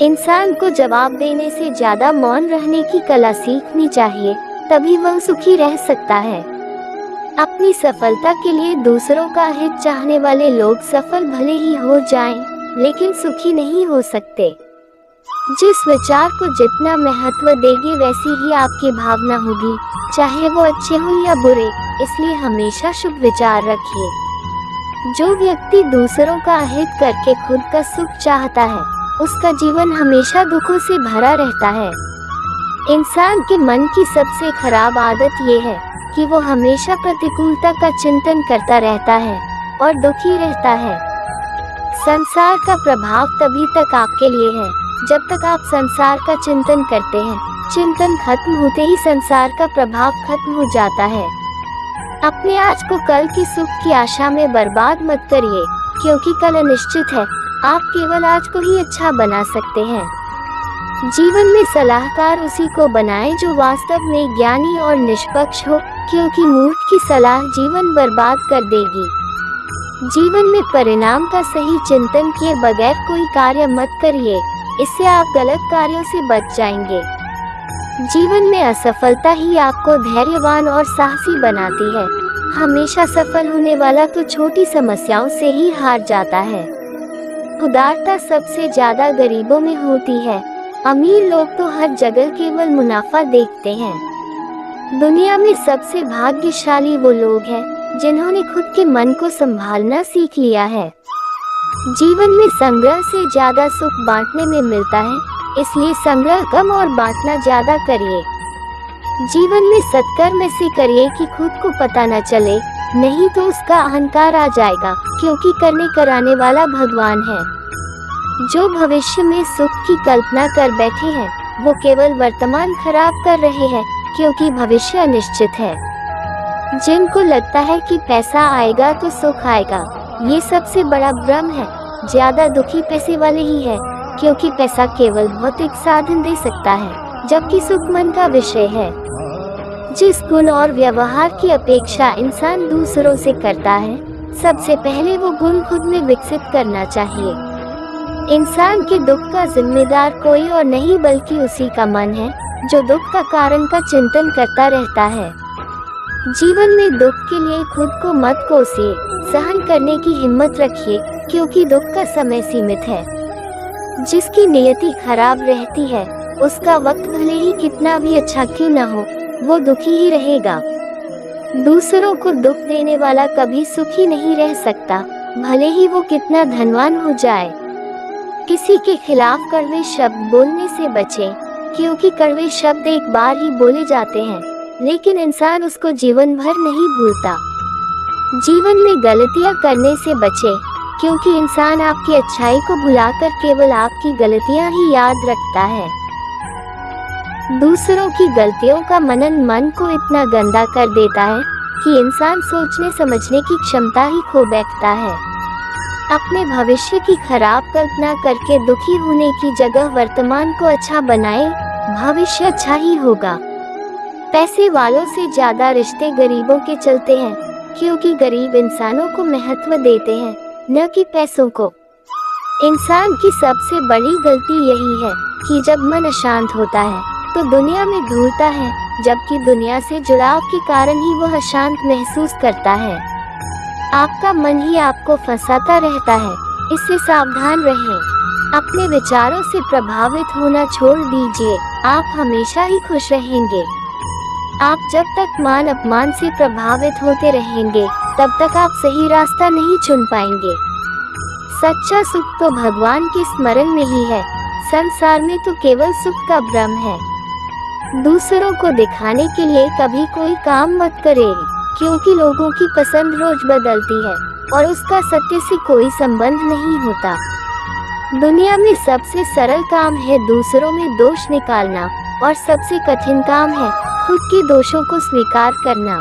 इंसान को जवाब देने से ज्यादा मौन रहने की कला सीखनी चाहिए, तभी वह सुखी रह सकता है। अपनी सफलता के लिए दूसरों का हित चाहने वाले लोग सफल भले ही हो जाएं, लेकिन सुखी नहीं हो सकते। जिस विचार को जितना महत्व देंगे वैसी ही आपकी भावना होगी, चाहे वो अच्छे हो या बुरे। इसलिए हमेशा शुभ विचार रखिए। जो व्यक्ति दूसरों का हित करके खुद का सुख चाहता है, उसका जीवन हमेशा दुखों से भरा रहता है। इंसान के मन की सबसे खराब आदत ये है कि वो हमेशा प्रतिकूलता का चिंतन करता रहता है और दुखी रहता है। संसार का प्रभाव तभी तक आपके लिए है जब तक आप संसार का चिंतन करते हैं। चिंतन खत्म होते ही संसार का प्रभाव खत्म हो जाता है। अपने आज को कल की सुख की आशा में बर्बाद मत करिए, क्योंकि कल अनिश्चित है। आप केवल आज को ही अच्छा बना सकते हैं। जीवन में सलाहकार उसी को बनाएं जो वास्तव में ज्ञानी और निष्पक्ष हो, क्योंकि मूर्ख की सलाह जीवन बर्बाद कर देगी। जीवन में परिणाम का सही चिंतन किए बगैर कोई कार्य मत करिए, इससे आप गलत कार्यों से बच जाएंगे। जीवन में असफलता ही आपको धैर्यवान और साहसी बनाती है। हमेशा सफल होने वाला तो छोटी समस्याओं से ही हार जाता है। उदारता सबसे ज्यादा गरीबों में होती है। अमीर लोग तो हर जगह केवल मुनाफा देखते हैं। दुनिया में सबसे भाग्यशाली वो लोग हैं जिन्होंने खुद के मन को संभालना सीख लिया है। जीवन में संग्रह से ज्यादा सुख बांटने में मिलता है, इसलिए संग्रह कम और बांटना ज्यादा करिए। जीवन में सत्कर्म से करिए कि खुद को पता न चले, नहीं तो उसका अहंकार आ जाएगा, क्योंकि करने कराने वाला भगवान है। जो भविष्य में सुख की कल्पना कर बैठे हैं, वो केवल वर्तमान खराब कर रहे हैं, क्योंकि भविष्य अनिश्चित है। जिनको लगता है कि पैसा आएगा तो सुख आएगा, ये सबसे बड़ा भ्रम है। ज्यादा दुखी पैसे वाले ही है, क्योंकि पैसा केवल भौतिक साधन दे सकता है, जबकि सुख मन का विषय है। जिस गुण और व्यवहार की अपेक्षा इंसान दूसरों से करता है, सबसे पहले वो गुण खुद में विकसित करना चाहिए। इंसान के दुख का जिम्मेदार कोई और नहीं बल्कि उसी का मन है, जो दुख का कारण का चिंतन करता रहता है। जीवन में दुख के लिए खुद को मत कोसिए, सहन करने की हिम्मत रखिए, क्योंकि दुख का समय सीमित है। जिसकी नियति खराब रहती है, उसका वक्त भले ही कितना भी अच्छा क्यों न हो, वो दुखी ही रहेगा। दूसरों को दुख देने वाला कभी सुखी नहीं रह सकता, भले ही वो कितना धनवान हो जाए। किसी के खिलाफ कड़वे शब्द बोलने से बचें, क्योंकि कड़वे शब्द एक बार ही बोले जाते हैं, लेकिन इंसान उसको जीवन भर नहीं भूलता। जीवन में गलतियां करने से बचें, क्योंकि इंसान आपकी अच्छाई को भुलाकर केवल आपकी गलतियां ही याद रखता है। दूसरों की गलतियों का मनन मन को इतना गंदा कर देता है कि इंसान सोचने समझने की क्षमता ही खो बैठता है। अपने भविष्य की खराब कल्पना करके दुखी होने की जगह वर्तमान को अच्छा बनाएं, भविष्य अच्छा ही होगा। पैसे वालों से ज्यादा रिश्ते गरीबों के चलते हैं, क्योंकि गरीब इंसानों को महत्व देते हैं, न कि पैसों को। इंसान की सबसे बड़ी गलती यही है कि जब मन अशांत होता है तो दुनिया में ढूंढता है, जबकि दुनिया से जुड़ाव के कारण ही वह अशांत महसूस करता है। आपका मन ही आपको फंसाता रहता है, इससे सावधान रहें। अपने विचारों से प्रभावित होना छोड़ दीजिए, आप हमेशा ही खुश रहेंगे। आप जब तक मान अपमान से प्रभावित होते रहेंगे, तब तक आप सही रास्ता नहीं चुन पाएंगे। सच्चा सुख तो भगवान के स्मरण में ही है, संसार में तो केवल सुख का भ्रम है। दूसरों को दिखाने के लिए कभी कोई काम मत करें, क्योंकि लोगों की पसंद रोज बदलती है और उसका सत्य से कोई संबंध नहीं होता। दुनिया में सबसे सरल काम है दूसरों में दोष निकालना, और सबसे कठिन काम है खुद के दोषों को स्वीकार करना।